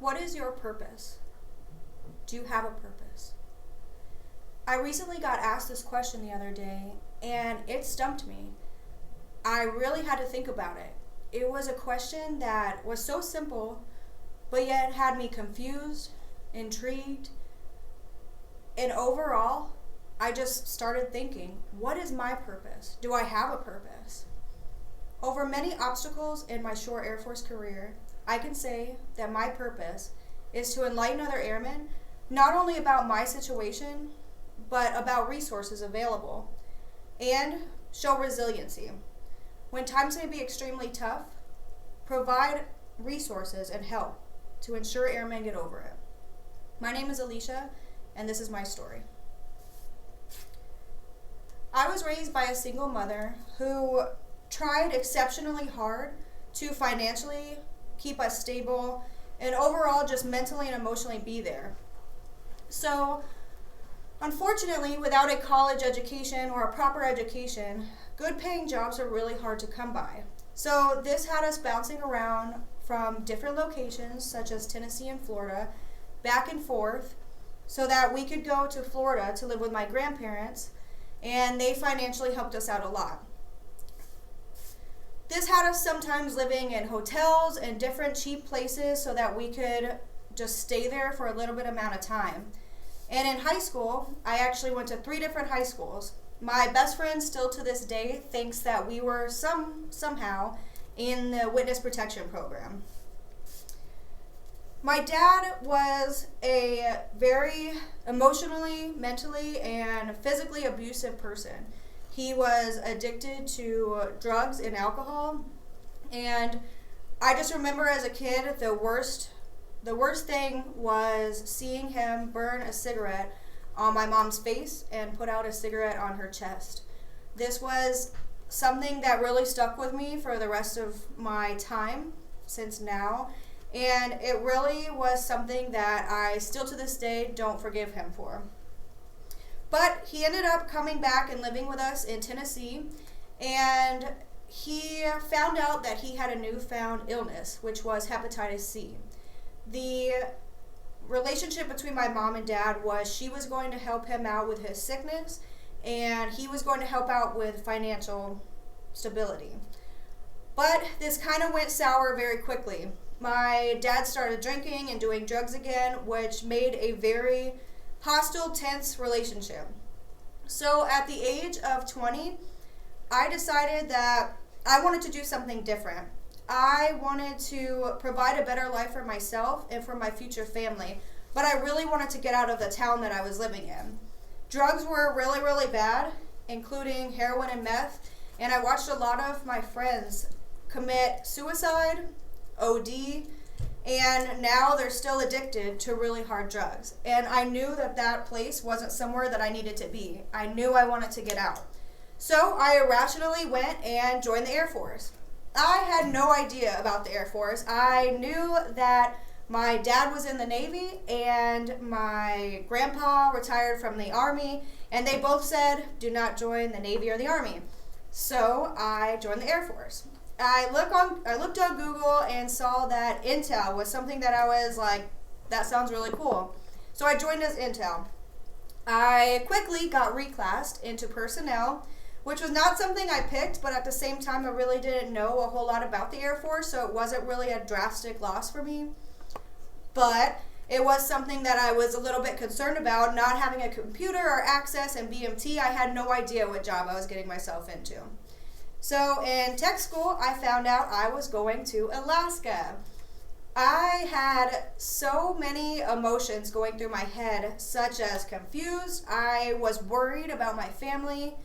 What is your purpose? Do you have a purpose? I recently got asked this question the other day, and it stumped me. I really had to think about it. It was a question that was so simple, but yet had me confused, intrigued, and overall, I just started thinking, what is my purpose? Do I have a purpose? Over many obstacles in my short Air Force career, I can say that my purpose is to enlighten other airmen, not only about my situation, but about resources available, and show resiliency. When times may be extremely tough, provide resources and help to ensure airmen get over it. My name is Alicia, and this is my story. I was raised by a single mother who tried exceptionally hard to financially keep us stable and overall just mentally and emotionally be there. So, unfortunately, without a college education or a proper education, good paying jobs are really hard to come by. So this had us bouncing around from different locations such as Tennessee and Florida, back and forth, so that we could go to Florida to live with my grandparents, and they financially helped us out a lot. This had us sometimes living in hotels and different cheap places so that we could just stay there for a little bit amount of time. And in high school, I actually went to 3 different high schools. My best friend still to this day thinks that we were somehow in the witness protection program. My dad was a very emotionally, mentally, and physically abusive person. He was addicted to drugs and alcohol, and I just remember as a kid the worst thing was seeing him burn a cigarette on my mom's face and put out a cigarette on her chest. This was something that really stuck with me for the rest of my time since now, and it really was something that I still to this day don't forgive him for. But he ended up coming back and living with us in Tennessee, and he found out that he had a newfound illness, which was hepatitis C. The relationship between my mom and dad was she was going to help him out with his sickness, and he was going to help out with financial stability. But this kind of went sour very quickly. My dad started drinking and doing drugs again, which made a very hostile, tense relationship. So at the age of 20, I decided that I wanted to do something different. I wanted to provide a better life for myself and for my future family, but I really wanted to get out of the town that I was living in. Drugs were really, really bad, including heroin and meth, and I watched a lot of my friends commit suicide, OD, and now they're still addicted to really hard drugs. And I knew that that place wasn't somewhere that I needed to be. I knew I wanted to get out. So I irrationally went and joined the Air Force. I had no idea about the Air Force. I knew that my dad was in the Navy and my grandpa retired from the Army, and they both said, do not join the Navy or the Army. So I joined the Air Force. I looked on Google and saw that Intel was something that I was like, that sounds really cool. So I joined as Intel. I quickly got reclassed into personnel, which was not something I picked, but at the same time I really didn't know a whole lot about the Air Force, so it wasn't really a drastic loss for me. But it was something that I was a little bit concerned about, not having a computer or access and BMT. I had no idea what job I was getting myself into. So in tech school, I found out I was going to Alaska. I had so many emotions going through my head, such as confused. I was worried about my family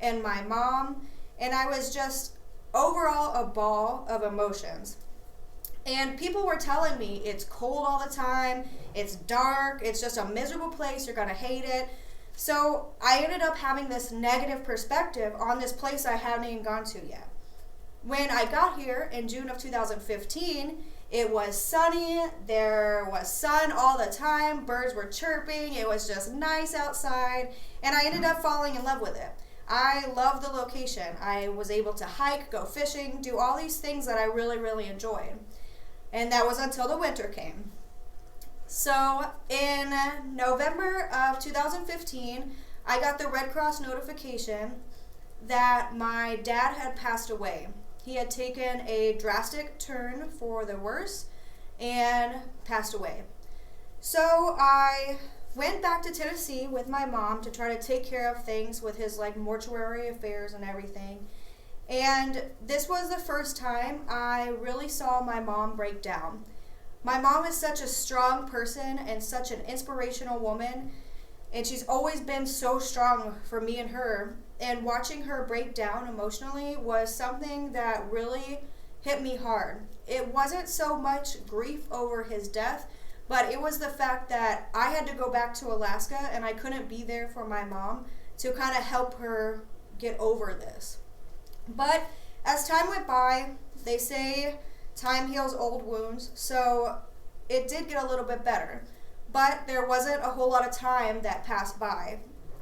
and my mom, and I was just overall a ball of emotions. And people were telling me it's cold all the time, it's dark, it's just a miserable place, you're gonna hate it. So I ended up having this negative perspective on this place I hadn't even gone to yet. When I got here in June of 2015, it was sunny, there was sun all the time, birds were chirping, it was just nice outside, and I ended up falling in love with it. I loved the location. I was able to hike, go fishing, do all these things that I really, really enjoyed. And that was until the winter came. So in November of 2015, I got the Red Cross notification that my dad had passed away. He had taken a drastic turn for the worse and passed away. So I went back to Tennessee with my mom to try to take care of things with his mortuary affairs and everything. And this was the first time I really saw my mom break down. My mom is such a strong person and such an inspirational woman, and she's always been so strong for me and her. And watching her break down emotionally was something that really hit me hard. It wasn't so much grief over his death, but it was the fact that I had to go back to Alaska and I couldn't be there for my mom to kind of help her get over this. But as time went by, they say time heals old wounds, so it did get a little bit better. But there wasn't a whole lot of time that passed by.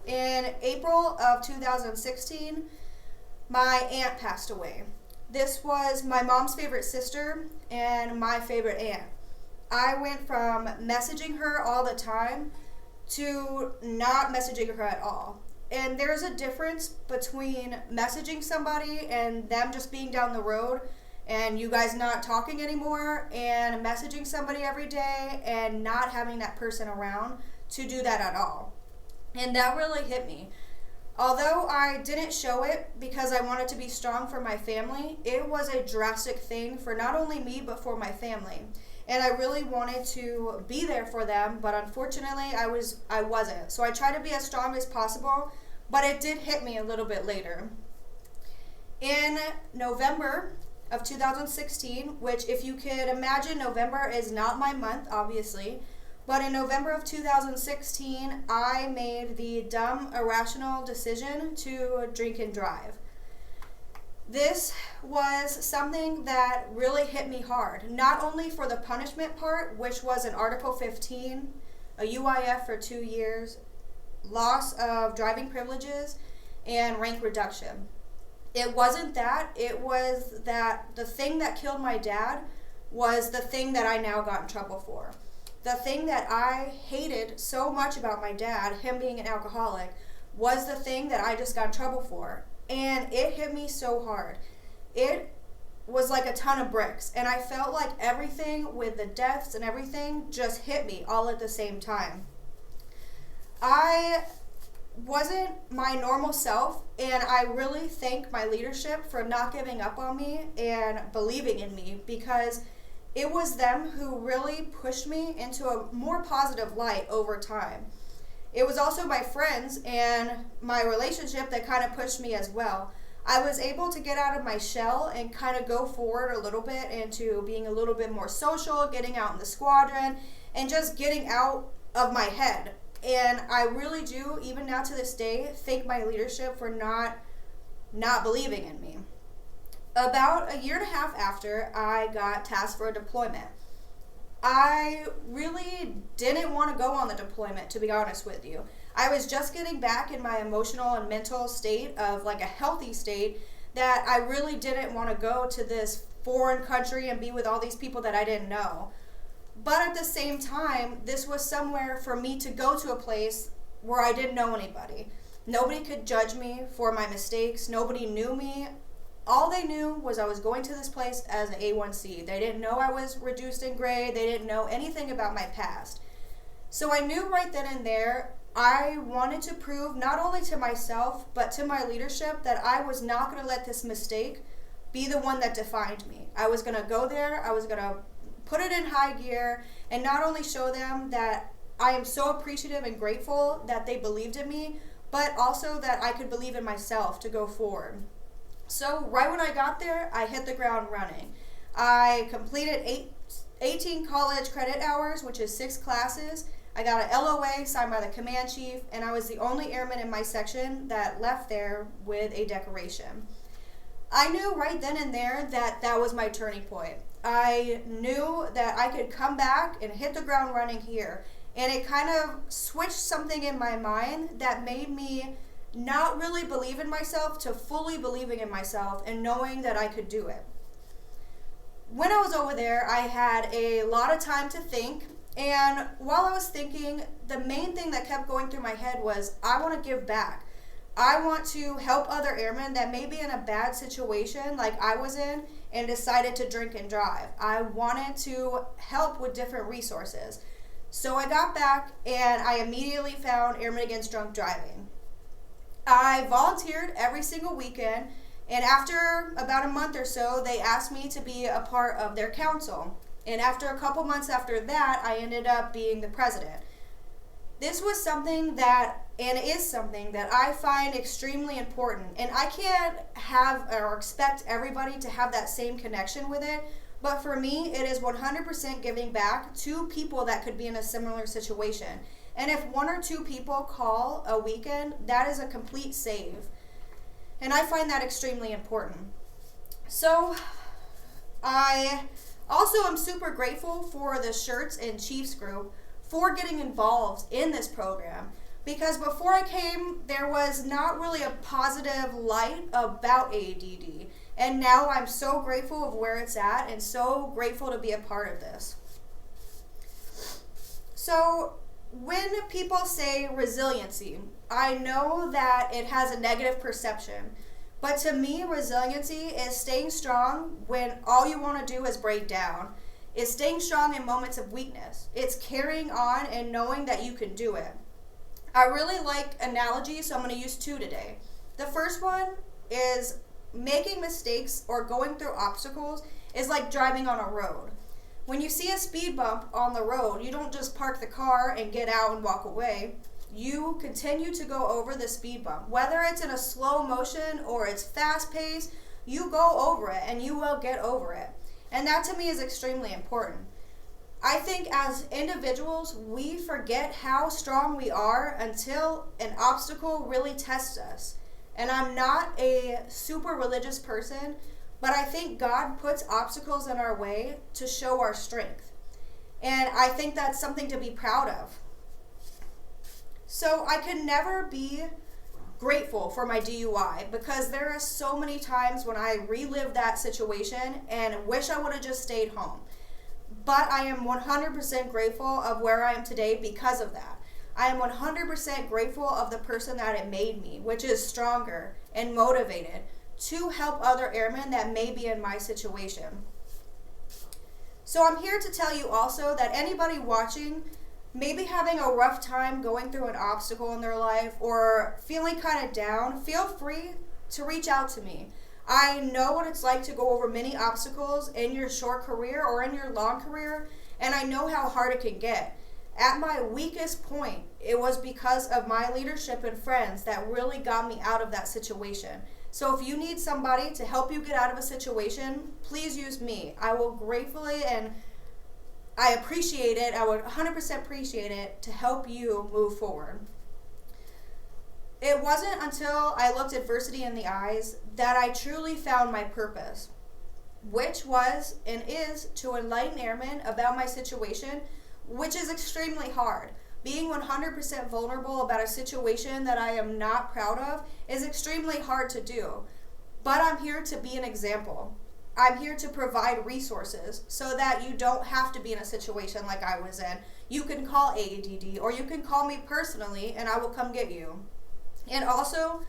In April of 2016, my aunt passed away. This was my mom's favorite sister and my favorite aunt. I went from messaging her all the time to not messaging her at all. And there's a difference between messaging somebody and them just being down the road and you guys not talking anymore, and messaging somebody every day and not having that person around to do that at all. And that really hit me. Although I didn't show it because I wanted to be strong for my family, it was a drastic thing for not only me but for my family. And I really wanted to be there for them, but unfortunately I wasn't. So I tried to be as strong as possible, but it did hit me a little bit later. In November of 2016, which if you could imagine, November is not my month, obviously, but in November of 2016, I made the dumb, irrational decision to drink and drive. This was something that really hit me hard, not only for the punishment part, which was an Article 15, a UIF for 2 years, loss of driving privileges, and rank reduction. It wasn't that. It was that the thing that killed my dad was the thing that I now got in trouble for. The thing that I hated so much about my dad, him being an alcoholic, was the thing that I just got in trouble for. And it hit me so hard. It was like a ton of bricks. And I felt like everything with the deaths and everything just hit me all at the same time. I wasn't my normal self, and I really thank my leadership for not giving up on me and believing in me, because it was them who really pushed me into a more positive light over time. It was also my friends and my relationship that kind of pushed me as well. I was able to get out of my shell and kind of go forward a little bit into being a little bit more social, getting out in the squadron, and just getting out of my head. And I really do, even now to this day, thank my leadership for not believing in me. About a year and a half after, I got tasked for a deployment. I really didn't want to go on the deployment, to be honest with you. I was just getting back in my emotional and mental state of a healthy state, that I really didn't want to go to this foreign country and be with all these people that I didn't know. But at the same time, this was somewhere for me to go to a place where I didn't know anybody. Nobody could judge me for my mistakes. Nobody knew me. All they knew was I was going to this place as an A1C. They didn't know I was reduced in grade. They didn't know anything about my past. So I knew right then and there I wanted to prove not only to myself but to my leadership that I was not going to let this mistake be the one that defined me. I was going to go there. I was going to put it in high gear and not only show them that I am so appreciative and grateful that they believed in me, but also that I could believe in myself to go forward. So right when I got there, I hit the ground running. I completed 18 college credit hours, which is 6 classes. I got an LOA signed by the command chief, and I was the only airman in my section that left there with a decoration. I knew right then and there that that was my turning point. I knew that I could come back and hit the ground running here. And it kind of switched something in my mind that made me not really believe in myself to fully believing in myself and knowing that I could do it. When I was over there, I had a lot of time to think, And while I was thinking, the main thing that kept going through my head was, I want to give back. I want to help other airmen that may be in a bad situation like I was in and decided to drink and drive. I wanted to help with different resources. So I got back and I immediately found Airmen Against Drunk Driving. I volunteered every single weekend, and after about a month or so, they asked me to be a part of their council. And after a couple months after that, I ended up being the president. This was something that, and is something that I find extremely important. And I can't have or expect everybody to have that same connection with it. But for me, it is 100% giving back to people that could be in a similar situation. And if one or two people call a weekend, that is a complete save. And I find that extremely important. So I also am super grateful for the Shirts and Chiefs group for getting involved in this program, because before I came, there was not really a positive light about AADD, and now I'm so grateful of where it's at and so grateful to be a part of this. So when people say resiliency, I know that it has a negative perception, but to me, resiliency is staying strong when all you want to do is break down. It's staying strong in moments of weakness. It's carrying on and knowing that you can do it. I really like analogies, so I'm going to use two today. The first one is making mistakes or going through obstacles is like driving on a road. When you see a speed bump on the road, you don't just park the car and get out and walk away. You continue to go over the speed bump. Whether it's in a slow motion or it's fast paced, you go over it and you will get over it. And that to me is extremely important. I think as individuals, we forget how strong we are until an obstacle really tests us. And I'm not a super religious person, but I think God puts obstacles in our way to show our strength. And I think that's something to be proud of. So I could never be grateful for my DUI, because there are so many times when I relive that situation and wish I would have just stayed home. But I am 100% grateful of where I am today because of that. I am 100% grateful of the person that it made me, which is stronger and motivated to help other airmen that may be in my situation. So I'm here to tell you also that anybody watching maybe having a rough time going through an obstacle in their life or feeling kind of down, feel free to reach out to me. I know what it's like to go over many obstacles in your short career or in your long career, and I know how hard it can get. At my weakest point, it was because of my leadership and friends that really got me out of that situation. So if you need somebody to help you get out of a situation, please use me. I will gratefully, and I appreciate it, I would 100% appreciate it to help you move forward. It wasn't until I looked adversity in the eyes that I truly found my purpose, which was and is to enlighten airmen about my situation, which is extremely hard. Being 100% vulnerable about a situation that I am not proud of is extremely hard to do. But I'm here to be an example. I'm here to provide resources so that you don't have to be in a situation like I was in. You can call AADD or you can call me personally and I will come get you. And also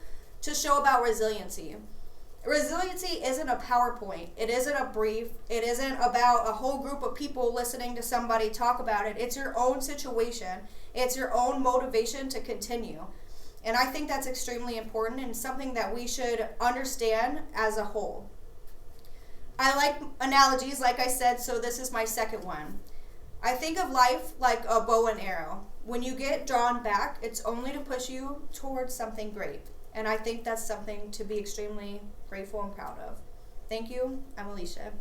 to show about resiliency. Resiliency isn't a PowerPoint. It isn't a brief. It isn't about a whole group of people listening to somebody talk about it. It's your own situation. It's your own motivation to continue. And I think that's extremely important and something that we should understand as a whole. I like analogies, like I said, so this is my second one. I think of life like a bow and arrow. When you get drawn back, it's only to push you towards something great. And I think that's something to be extremely grateful and proud of. Thank you. I'm Alicia.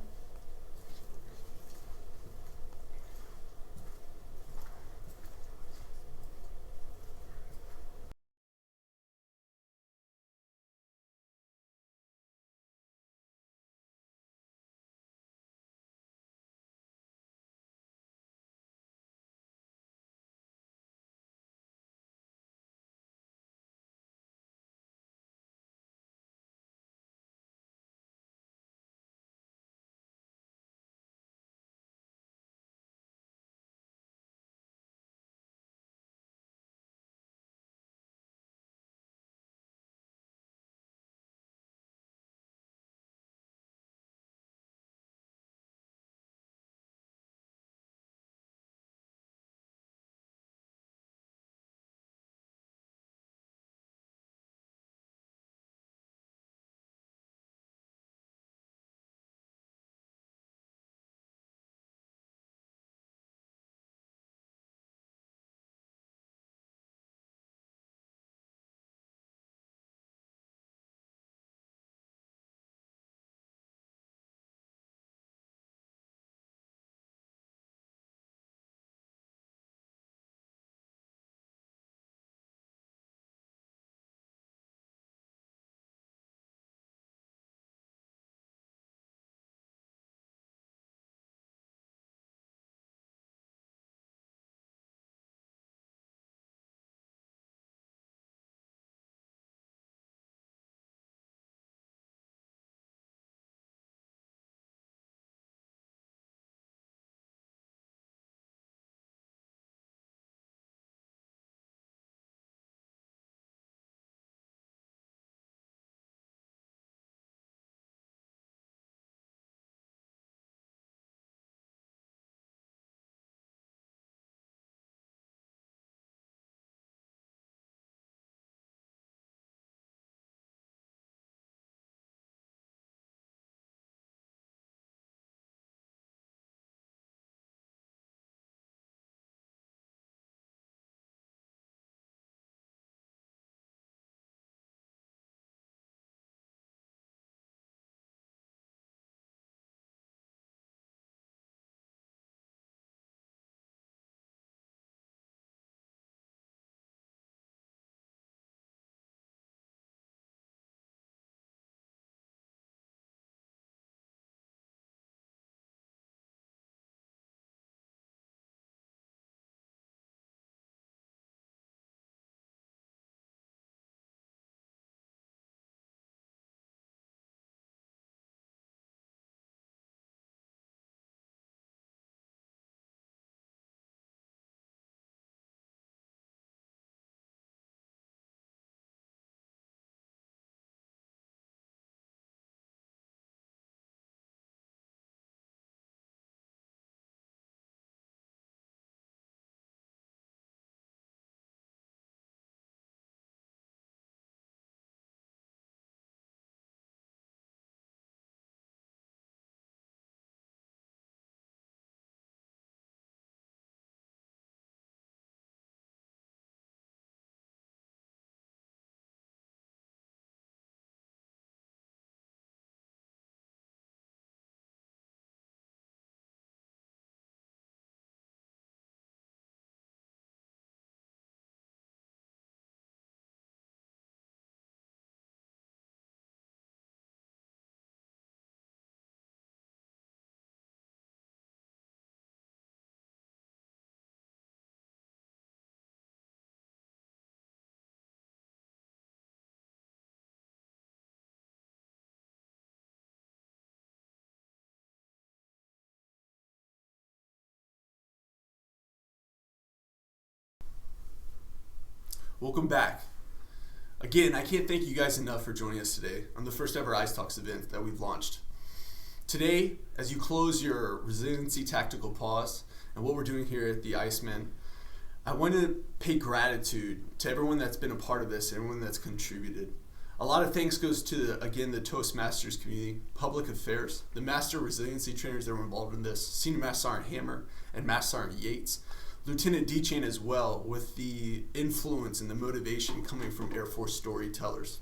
Welcome back. Again, I can't thank you guys enough for joining us today on the first ever IceTalks event that we've launched. Today, as you close your resiliency tactical pause and what we're doing here at the Iceman, I want to pay gratitude to everyone that's been a part of this, everyone that's contributed. A lot of thanks goes to, the Toastmasters community, public affairs, the master resiliency trainers that were involved in this, Senior Master Sergeant Hammer and Master Sergeant Yates, Lieutenant D-Chain as well, with the influence and the motivation coming from Air Force storytellers.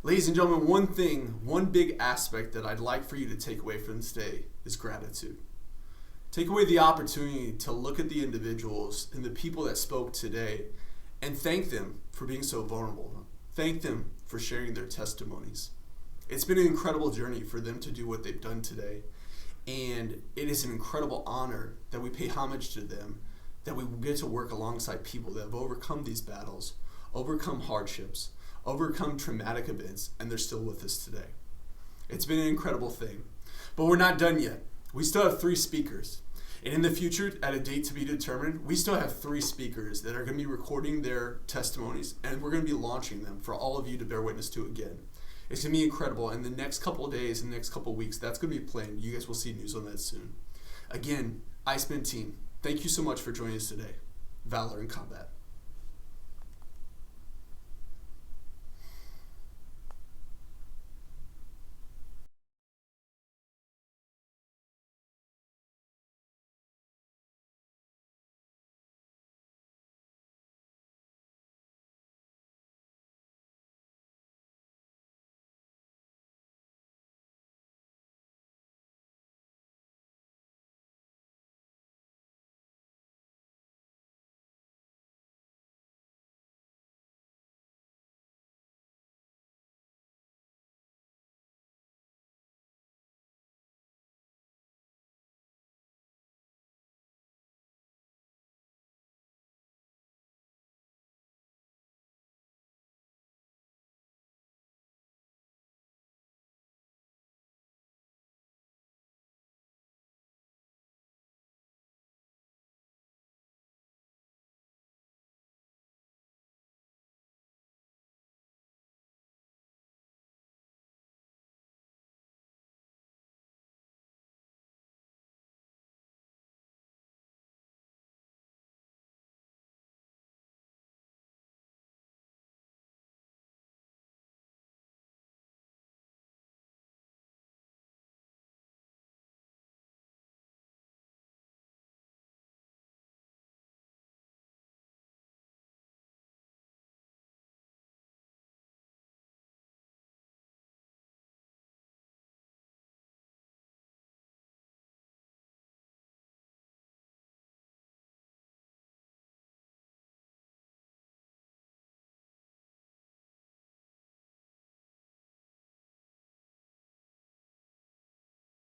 Ladies and gentlemen, one big aspect that I'd like for you to take away from this day is gratitude. Take away the opportunity to look at the individuals and the people that spoke today and thank them for being so vulnerable. Thank them for sharing their testimonies. It's been an incredible journey for them to do what they've done today, and it is an incredible honor that we pay homage to them, that we get to work alongside people that have overcome these battles, overcome hardships, overcome traumatic events, and they're still with us today. It's been an incredible thing. But we're not done yet. We still have 3 speakers. And in the future, at a date to be determined, we still have 3 speakers that are going to be recording their testimonies, and we're going to be launching them for all of you to bear witness to again. It's going to be incredible. In the next couple of days, in the next couple of weeks, that's going to be planned. You guys will see news on that soon. Again, Iceman team, thank you so much for joining us today. Valor in combat.